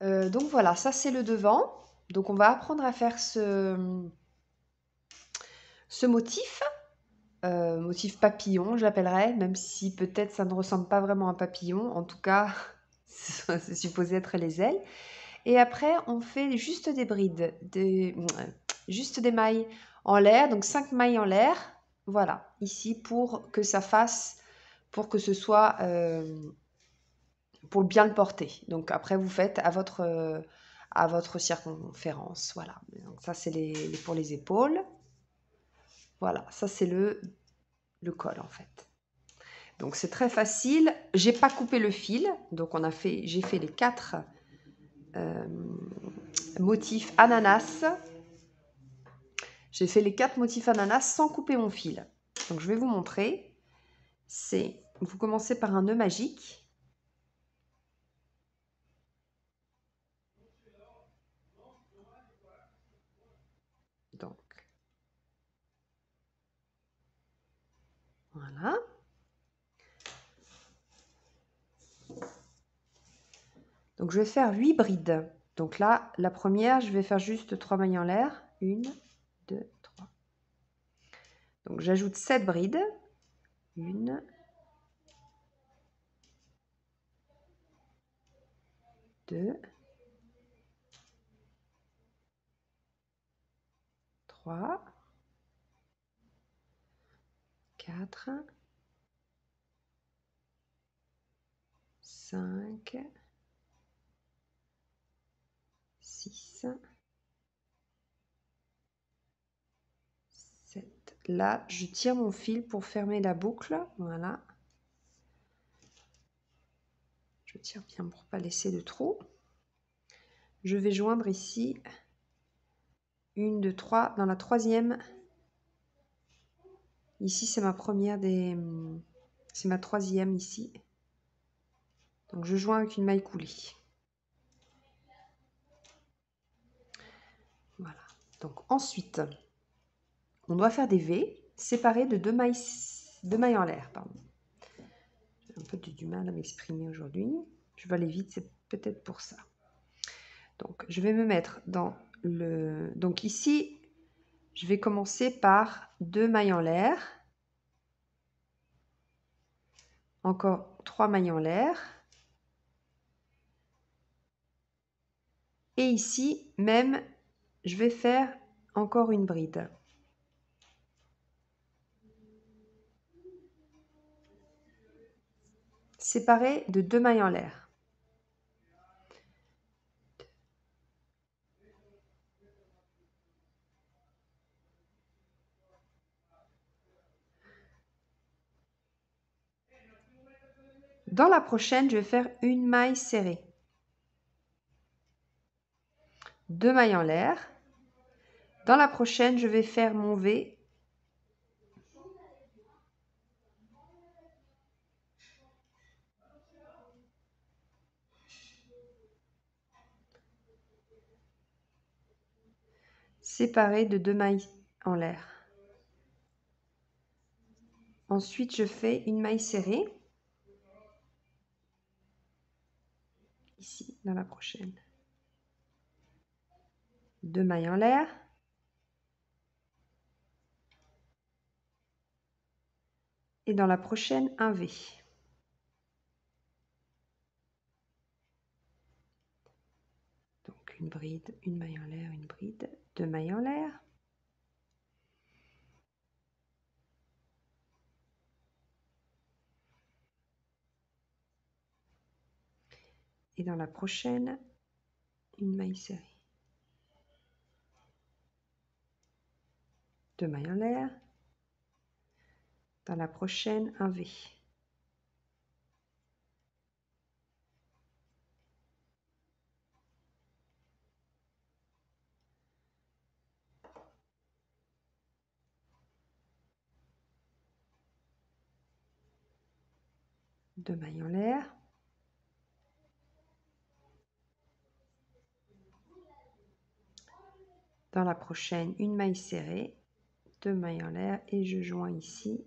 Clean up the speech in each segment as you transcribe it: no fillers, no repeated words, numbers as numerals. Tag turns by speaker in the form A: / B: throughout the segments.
A: Donc voilà, ça c'est le devant. Donc on va apprendre à faire ce motif, motif papillon, je l'appellerais, même si peut-être ça ne ressemble pas vraiment à un papillon. En tout cas, c'est supposé être les ailes. Et après, on fait juste des brides, juste des mailles en l'air, donc 5 mailles en l'air. Voilà, ici pour que ça fasse, pour que ce soit, pour bien le porter. Donc après, vous faites à votre circonférence. Voilà. Donc ça, c'est pour les épaules. Voilà, ça c'est le col en fait. Donc c'est très facile. J'ai pas coupé le fil, donc j'ai fait les 4 motifs ananas. J'ai fait les 4 motifs ananas sans couper mon fil. Donc je vais vous montrer. Vous commencez par un nœud magique. Donc voilà. Donc je vais faire 8 brides. Donc là, la première, je vais faire juste 3 mailles en l'air. 1, 2, 3. Donc j'ajoute 7 brides. 1, 2, 3, 4, 5, 6, 7. Là, je tire mon fil pour fermer la boucle. Voilà. Je tire bien pour ne pas laisser de trou. Je vais joindre ici 1, 2, 3. Dans la troisième, ici c'est ma première c'est ma troisième ici. Donc je joins avec une maille coulée. Voilà. Donc ensuite, on doit faire des V séparés de 2 mailles en l'air. Pardon. J'ai un peu du mal à m'exprimer aujourd'hui. Je vais aller vite, c'est peut-être pour ça. Donc je vais me mettre dans le... Donc ici, je vais commencer par 2 mailles en l'air. Encore 3 mailles en l'air. Et ici, même, je vais faire encore une bride. Séparée de 2 mailles en l'air. Dans la prochaine, je vais faire une maille serrée. 2 mailles en l'air. Dans la prochaine, je vais faire mon V. Séparé de 2 mailles en l'air. Ensuite, je fais une maille serrée. Ici, dans la prochaine. 2 mailles en l'air. Et dans la prochaine, un V. Donc une bride, une maille en l'air, une bride, 2 mailles en l'air. Et dans la prochaine, une maille serrée. 2 mailles en l'air. Dans la prochaine, un V. Deux mailles en l'air. Dans la prochaine, une maille serrée, 2 mailles en l'air et je joins ici.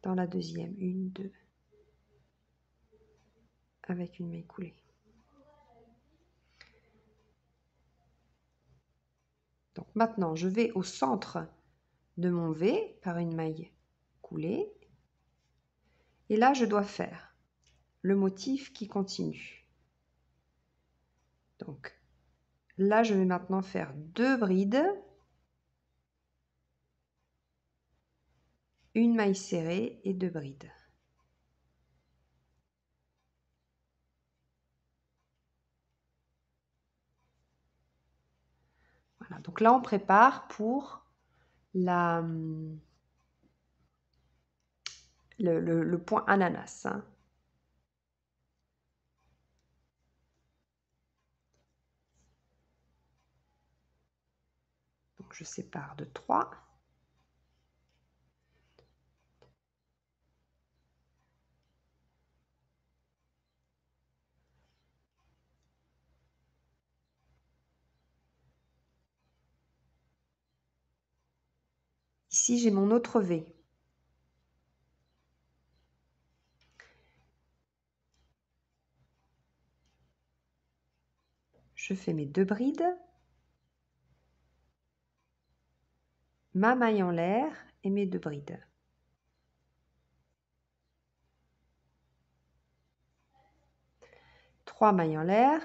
A: Dans la deuxième, 1, 2, avec une maille coulée. maintenant, je vais au centre de mon V par une maille coulée. Et là, je dois faire le motif qui continue. Donc, là, je vais maintenant faire 2 brides, une maille serrée et 2 brides. Voilà, donc là, on prépare pour le point ananas. Hein. Donc, je sépare de 3. Ici, j'ai mon autre V. Je fais mes 2 brides, ma maille en l'air et mes 2 brides. Trois mailles en l'air.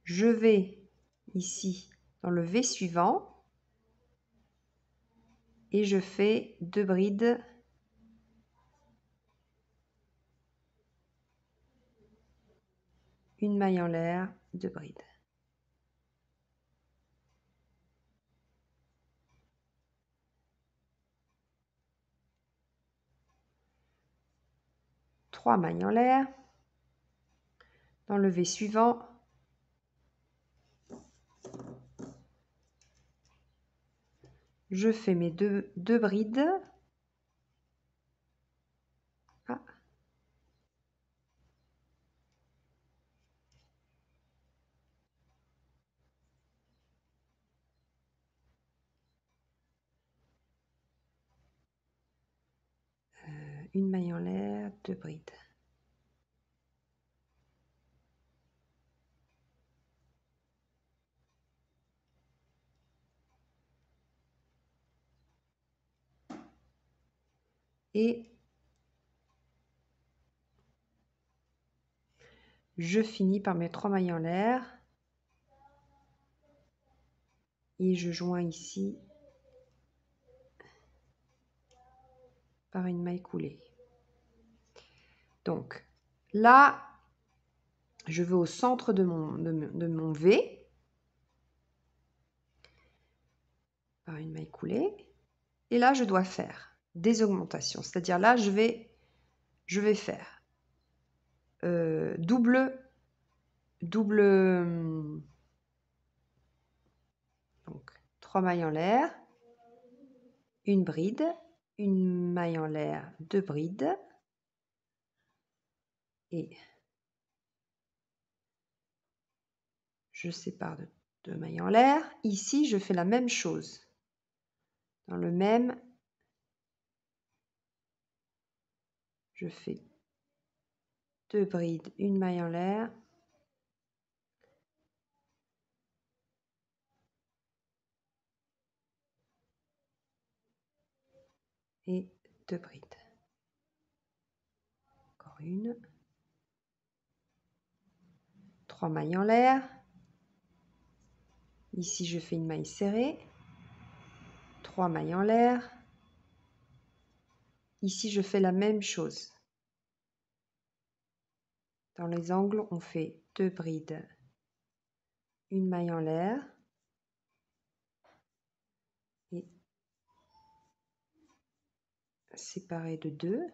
A: Je vais ici dans le V suivant et je fais 2 brides une maille en l'air, 2 brides. Trois mailles en l'air. Dans le V suivant, je fais mes deux brides. Ah. Une maille en l'air, 2 brides. Et je finis par mes 3 mailles en l'air et je joins ici par une maille coulée. Donc là, je vais au centre de mon V par une maille coulée et là je dois faire des augmentations, c'est-à-dire là je vais faire double donc 3 mailles en l'air, une bride, une maille en l'air, 2 brides et je sépare de 2 mailles en l'air. Ici, je fais la même chose. Dans le même, je fais 2 brides, une maille en l'air. Et 2 brides. Encore une. 3 mailles en l'air. Ici, je fais une maille serrée. 3 mailles en l'air. Ici, je fais la même chose. Dans les angles, on fait 2 brides, une maille en l'air et séparé de 2.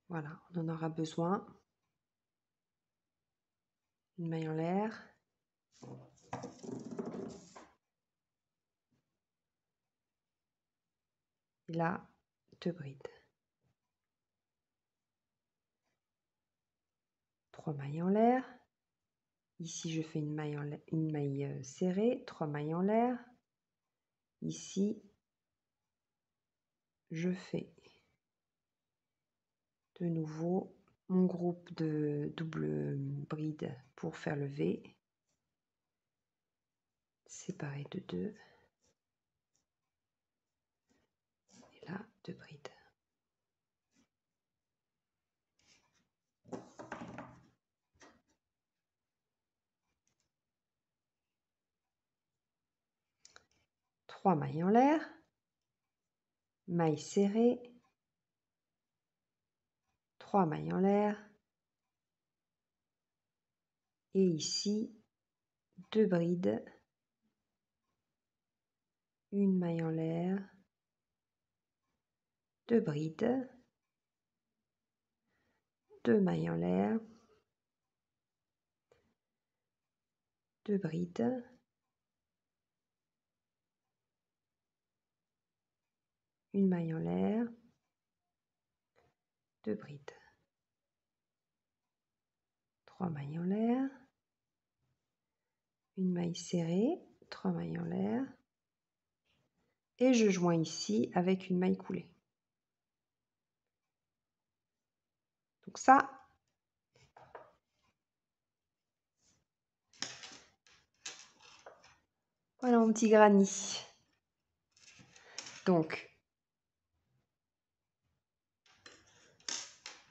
A: Voilà, on en aura besoin. Une maille en l'air. Et là, 2 brides. 3 mailles en l'air. Ici, je fais une maille serrée, 3 mailles en l'air. Ici, je fais de nouveau mon groupe de double bride pour faire le V, séparé de 2, et là 2 brides. Trois mailles en l'air, mailles serrées, 3 mailles en l'air, et ici 2 brides, une maille en l'air, 2 brides, 2 mailles en l'air, 2 brides, une maille en l'air, 2 brides, 3 mailles en l'air, une maille serrée, 3 mailles en l'air, et je joins ici avec une maille coulée. Donc ça, voilà mon petit granny. Donc,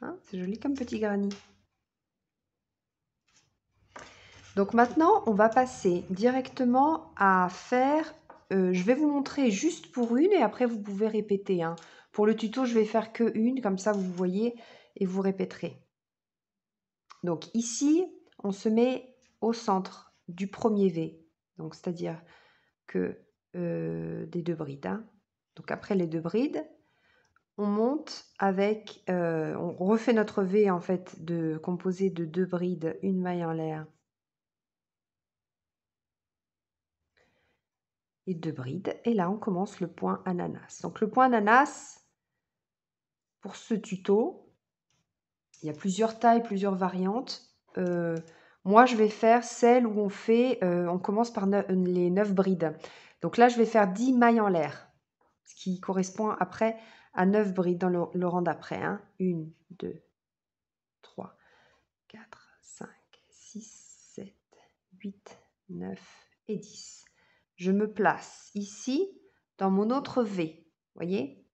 A: hein, c'est joli comme petit granny. Donc maintenant, on va passer directement à faire, je vais vous montrer juste pour une et après vous pouvez répéter, hein. Pour le tuto, je vais faire que une, comme ça vous voyez et vous répéterez. Donc ici, on se met au centre du premier V, donc c'est-à-dire que des 2 brides, hein. Donc après les 2 brides, on monte avec, on refait notre V en fait composé de 2 brides, une maille en l'air et 2 brides, et là on commence le point ananas. Donc le point ananas, pour ce tuto, il y a plusieurs tailles, plusieurs variantes. Moi je vais faire celle où on commence par les 9 brides. Donc là je vais faire 10 mailles en l'air, ce qui correspond après à 9 brides dans le rang d'après, hein. 1, 2, 3, 4, 5, 6, 7, 8, 9 et 10. Je me place ici dans mon autre V, voyez?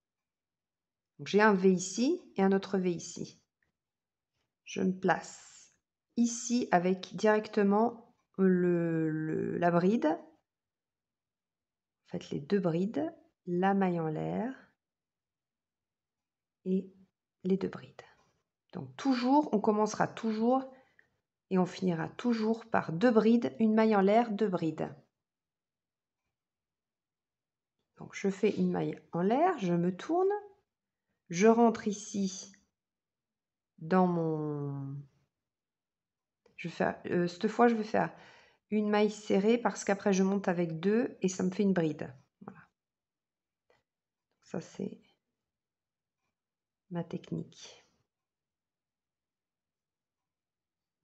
A: Donc j'ai un V ici et un autre V ici. Je me place ici avec directement la bride, en fait les 2 brides, la maille en l'air et les 2 brides. Donc toujours, on commencera toujours et on finira toujours par 2 brides, une maille en l'air, 2 brides. Donc je fais une maille en l'air, je me tourne, je rentre ici dans mon... cette fois je vais faire une maille serrée parce qu'après je monte avec 2 et ça me fait une bride. Voilà. Ça c'est ma technique.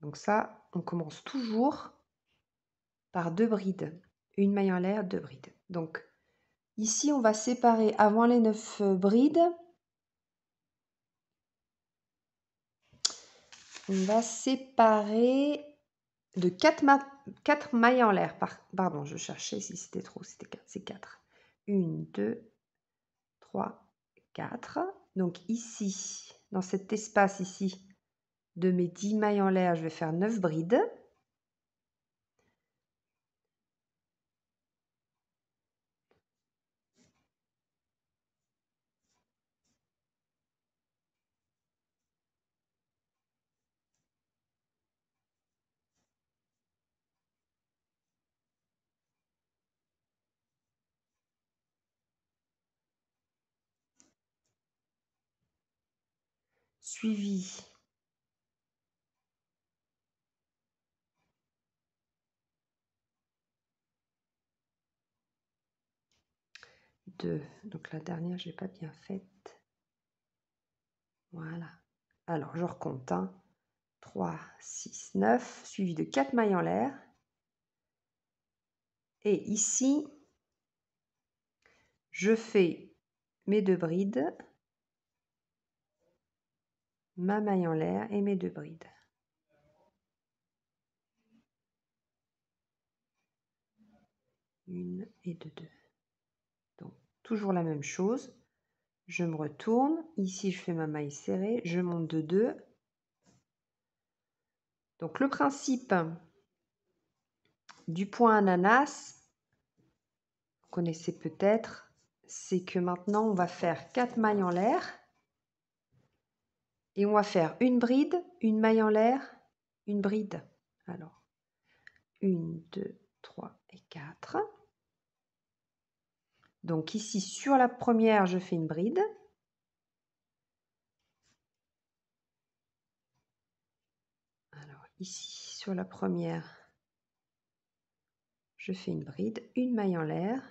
A: Donc ça, on commence toujours par 2 brides. Une maille en l'air, 2 brides. Donc ici, on va séparer avant les 9 brides. On va séparer de 4 mailles en l'air. Pardon, je cherchais si c'était trop, c'était 4. C'est 4. 1, 2, 3, 4. Donc ici, dans cet espace ici, de mes 10 mailles en l'air, je vais faire 9 brides. Suivi de... Donc la dernière, je n'ai pas bien faite. Voilà. Alors, je recompte. 3, 6, 9, suivi de 4 mailles en l'air. Et ici, je fais mes 2 brides. ma maille en l'air et mes 2 brides. Une et deux. Donc, toujours la même chose. Je me retourne. Ici, je fais ma maille serrée. Je monte de 2. Donc, le principe du point ananas, vous connaissez peut-être, c'est que maintenant, on va faire 4 mailles en l'air. Et on va faire une bride, une maille en l'air, une bride. Alors, 1, 2, 3 et 4. Donc ici, sur la première, je fais une bride. Alors ici, sur la première, je fais une bride, une maille en l'air.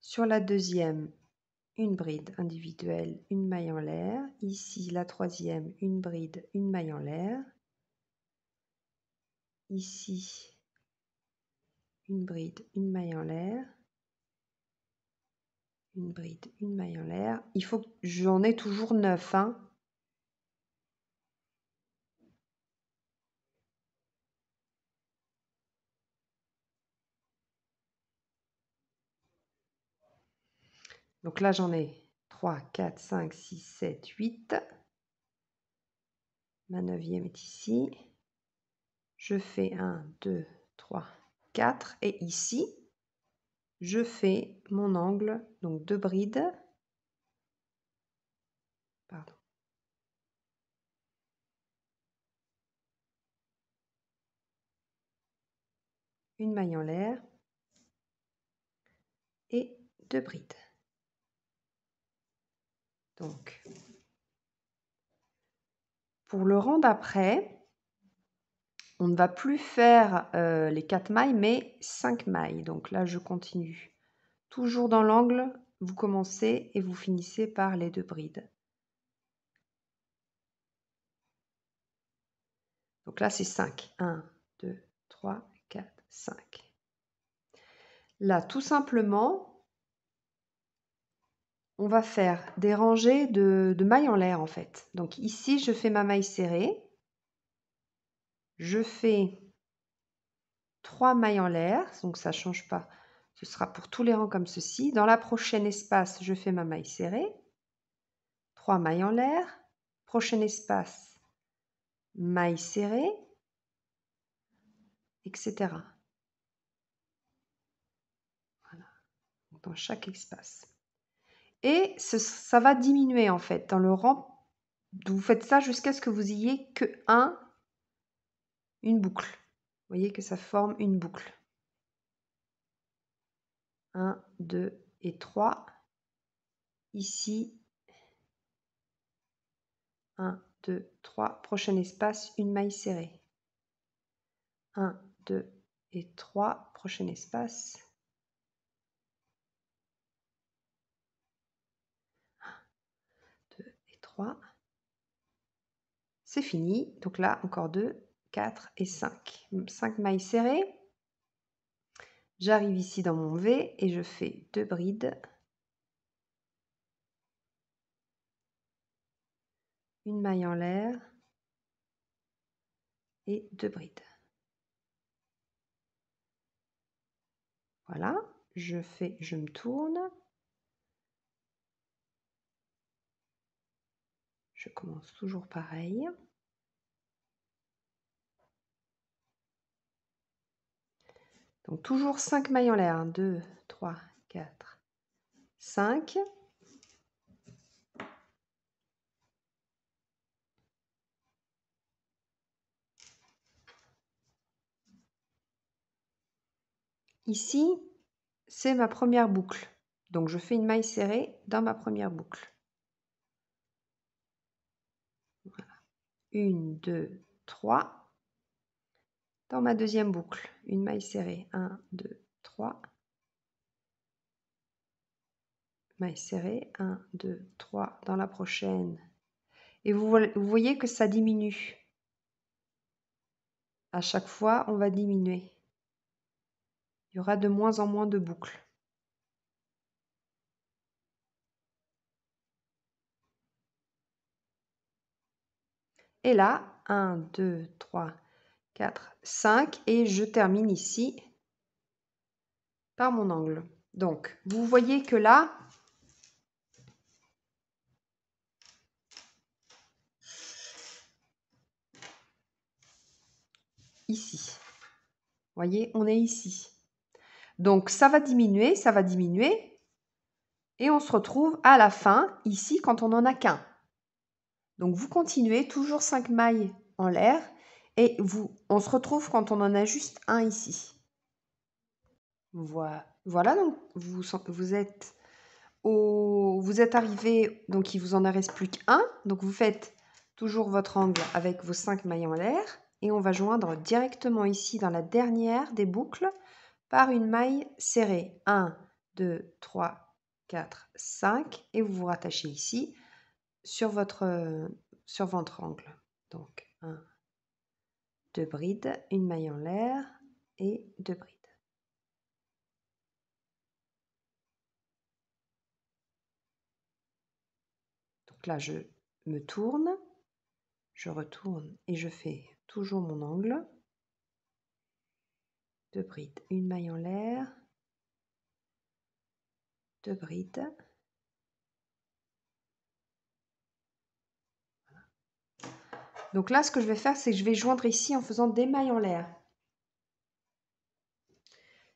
A: Sur la deuxième, une bride individuelle, une maille en l'air. Ici, la troisième, une bride, une maille en l'air. Ici, une bride, une maille en l'air. Une bride, une maille en l'air. Il faut que j'en ai toujours 9, hein. Donc là, j'en ai 3, 4, 5, 6, 7, 8. Ma 9e est ici. Je fais 1, 2, 3, 4. Et ici, je fais mon angle, donc 2 brides. Pardon. Une maille en l'air et 2 brides. Donc, pour le rang d'après, on ne va plus faire les 4 mailles, mais 5 mailles. Donc là, je continue. Toujours dans l'angle, vous commencez et vous finissez par les 2 brides. Donc là, c'est 5. 1, 2, 3, 4, 5. Là, tout simplement, on va faire des rangées de mailles en l'air, en fait. Donc ici, je fais ma maille serrée. Je fais 3 mailles en l'air, donc ça ne change pas. Ce sera pour tous les rangs comme ceci. Dans la prochaine espace, je fais ma maille serrée. 3 mailles en l'air. Prochain espace, maille serrée, etc. Voilà, dans chaque espace. Et ça va diminuer en fait dans le rang. Vous faites ça jusqu'à ce que vous ayez que une boucle. Vous voyez que ça forme une boucle. 1, 2 et 3. Ici, 1, 2, 3. Prochain espace, une maille serrée. 1, 2 et 3. Prochain espace. 1, 2 et 3. C'est fini. Donc là, encore 2, 4 et 5. 5 mailles serrées. J'arrive ici dans mon V et je fais 2 brides. Une maille en l'air et 2 brides. Voilà, je me tourne. Je commence toujours pareil. Donc toujours 5 mailles en l'air. 1, 2, 3, 4, 5. Ici, c'est ma première boucle. Donc je fais une maille serrée dans ma première boucle. Voilà. 1, 2, 3. Dans ma deuxième boucle, une maille serrée. 1, 2, 3. Maille serrée. 1, 2, 3. Dans la prochaine. Et vous voyez que ça diminue. À chaque fois, on va diminuer. Il y aura de moins en moins de boucles. Et là, 1, 2, 3, 4, 5. Et je termine ici par mon angle. Donc, vous voyez que là, ici, vous voyez, on est ici. Donc, ça va diminuer, et on se retrouve à la fin, ici, quand on n'en a qu'un. Donc, vous continuez, toujours 5 mailles en l'air, et on se retrouve quand on en a juste un ici. Voilà, donc vous êtes arrivé, donc il vous en reste plus qu'un. Donc, vous faites toujours votre angle avec vos 5 mailles en l'air, et on va joindre directement ici dans la dernière des boucles par une maille serrée. 1, 2, 3, 4, 5 et vous vous rattachez ici sur votre angle. Donc 1, 2 brides, une maille en l'air et 2 brides. Donc là, je me tourne, je retourne et je fais toujours mon angle. 2 brides, une maille en l'air, 2 brides. Donc là, ce que je vais faire, c'est que je vais joindre ici en faisant des mailles en l'air.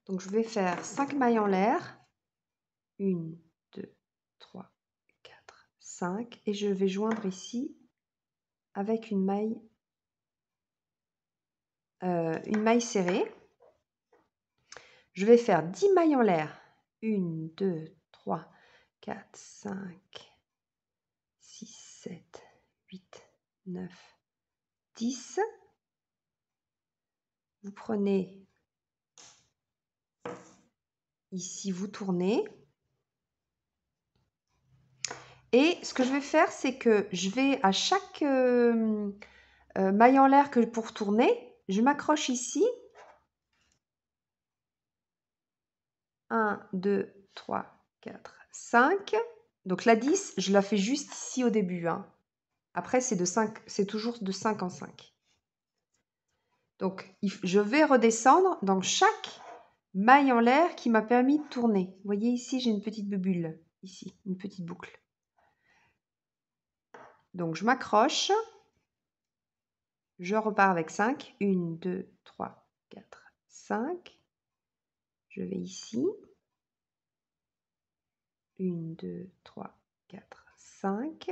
A: Donc je vais faire 5 mailles en l'air. 1, 2, 3, 4, 5. Et je vais joindre ici avec une maille serrée. Je vais faire 10 mailles en l'air. 1, 2, 3, 4, 5, 6, 7, 8, 9, 10. Vous prenez ici, vous tournez. Et ce que je vais faire, c'est que je vais à chaque maille en l'air que pour tourner, je m'accroche ici. 1, 2, 3, 4, 5. Donc la 10, je la fais juste ici au début. Hein. Après, c'est toujours de 5 en 5. Donc, je vais redescendre dans chaque maille en l'air qui m'a permis de tourner. Vous voyez ici, j'ai une petite bulle. Ici, une petite boucle. Donc, je m'accroche. Je repars avec 5. 1, 2, 3, 4, 5. Je vais ici. 1, 2, 3, 4, 5.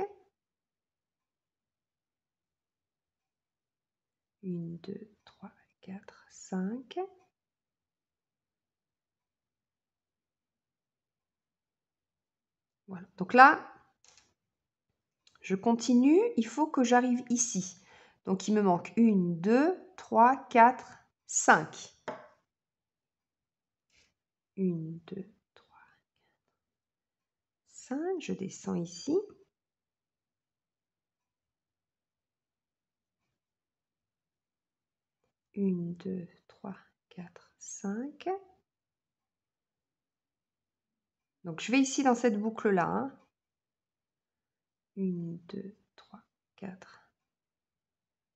A: 1, 2, 3, 4, 5. Voilà. Donc là, je continue. Il faut que j'arrive ici. Donc, il me manque 1, 2, 3, 4, 5. 1, 2, 3, 5. Je descends ici. 1, 2, 3, 4, 5. Donc, je vais ici dans cette boucle-là. 1, 2, 3, 4,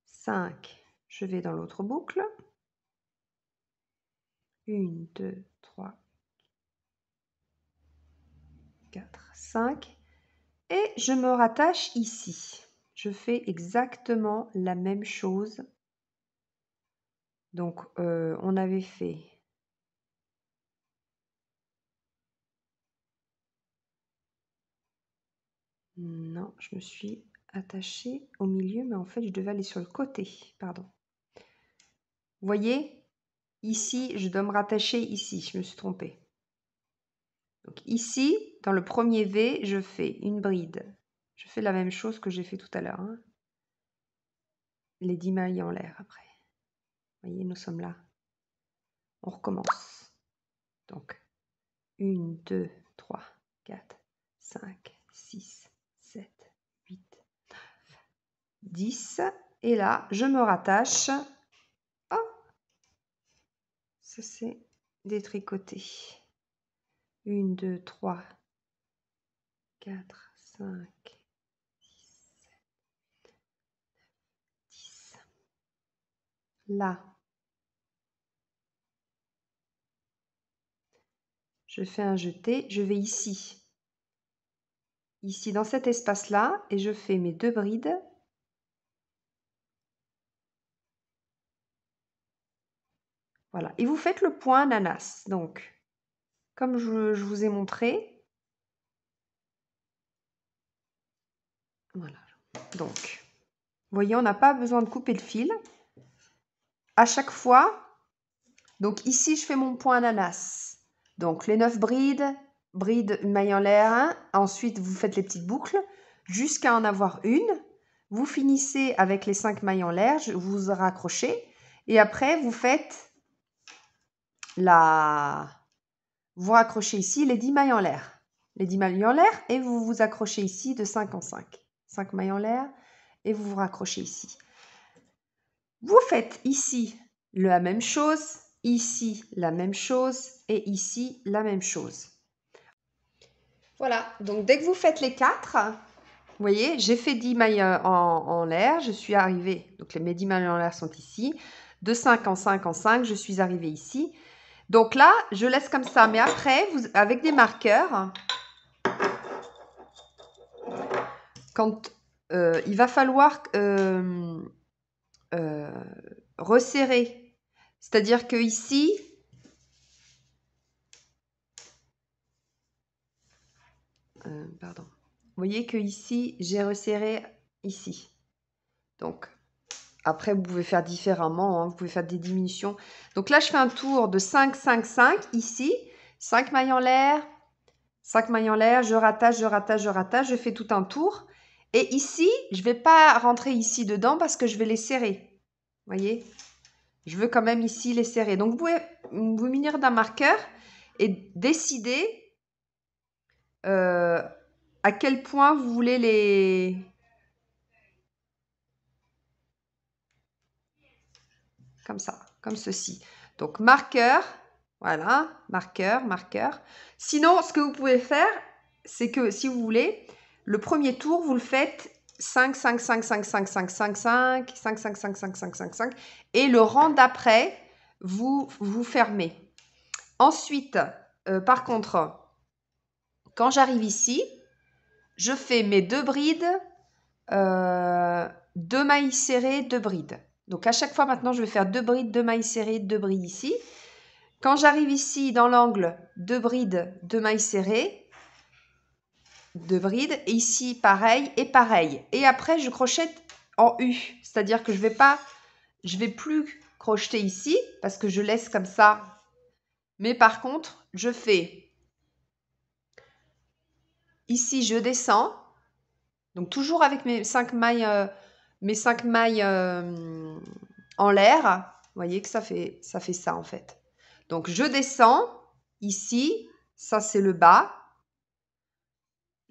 A: 5. Je vais dans l'autre boucle. 1, 2, 3, 4, 5. Et je me rattache ici. Je fais exactement la même chose. Donc, on avait fait... Non, je me suis attachée au milieu, mais en fait, je devais aller sur le côté. Pardon. Vous voyez, ici, je dois me rattacher ici. Je me suis trompée. Donc ici, dans le premier V, je fais une bride. Je fais la même chose que j'ai fait tout à l'heure. Hein. Les 10 mailles en l'air après. Vous voyez, nous sommes là. On recommence. Donc, 1, 2, 3, 4, 5, 6, 7, 8, 9, 10. Et là, je me rattache. Oh, ça c'est détricoté. 1, 2, 3, 4, 5, 6, 7, là. Je fais un jeté, je vais ici. Ici, dans cet espace-là, et je fais mes 2 brides. Voilà, et vous faites le point ananas. Donc, comme je vous ai montré. Voilà. Donc, vous voyez, on n'a pas besoin de couper le fil. À chaque fois, donc ici, je fais mon point ananas. Donc, les 9 brides, maille en l'air. Ensuite, vous faites les petites boucles jusqu'à en avoir une. Vous finissez avec les 5 mailles en l'air, vous raccrochez. Et après, vous faites vous raccrochez ici les 10 mailles en l'air. Les 10 mailles en l'air et vous vous accrochez ici de 5 en 5. 5 mailles en l'air et vous vous raccrochez ici. Vous faites ici la même chose, ici la même chose et ici la même chose. Voilà, donc dès que vous faites les 4, vous voyez, j'ai fait 10 mailles en l'air, je suis arrivée, donc mes 10 mailles en l'air sont ici, de 5 en 5 en 5, je suis arrivée ici. Donc là, je laisse comme ça, mais après, avec des marqueurs, quand il va falloir resserrer, c'est-à-dire que ici, pardon, vous voyez que ici, j'ai resserré ici. Donc, après, vous pouvez faire différemment, hein, vous pouvez faire des diminutions. Donc là, je fais un tour de 5, 5, 5, ici, 5 mailles en l'air, 5 mailles en l'air, je rattache, je rattache, je rattache, je fais tout un tour. Et ici, je ne vais pas rentrer ici dedans parce que je vais les serrer. Vous voyez? Je veux quand même ici les serrer. Donc, vous pouvez vous munir d'un marqueur et décider à quel point vous voulez les... Comme ça, comme ceci. Donc, marqueur, voilà, marqueur, marqueur. Sinon, ce que vous pouvez faire, c'est que si vous voulez, le premier tour, vous le faites 5, 5, 5, 5, 5, 5, 5, 5, 5, 5, 5, 5, 5, 5, 5. Et le rang d'après, vous fermez. Ensuite, par contre, quand j'arrive ici, je fais mes 2 brides, 2 mailles serrées, 2 brides. Donc, à chaque fois, maintenant, je vais faire 2 brides, 2 mailles serrées, 2 brides ici. Quand j'arrive ici, dans l'angle, 2 brides, 2 mailles serrées, 2 brides. Et ici, pareil et pareil. Et après, je crochette en U. C'est-à-dire que je vais plus crocheter ici parce que je laisse comme ça. Mais par contre, je fais ici, je descends. Donc, toujours avec mes 5 mailles, en l'air. Vous voyez que ça fait ça en fait. Donc, je descends ici. Ça, c'est le bas.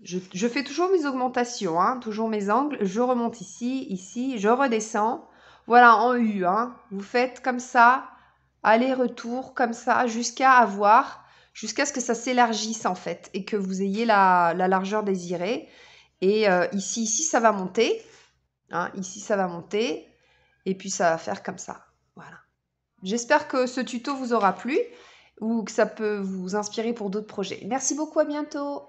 A: Je fais toujours mes augmentations, hein, toujours mes angles. Je remonte ici, ici, je redescends. Voilà, en U. Hein. Vous faites comme ça, aller-retour, comme ça, jusqu'à ce que ça s'élargisse en fait et que vous ayez la largeur désirée. Et ici, ça va monter. Hein, ici, ça va monter. Et puis, ça va faire comme ça. Voilà. J'espère que ce tuto vous aura plu ou que ça peut vous inspirer pour d'autres projets. Merci beaucoup, à bientôt.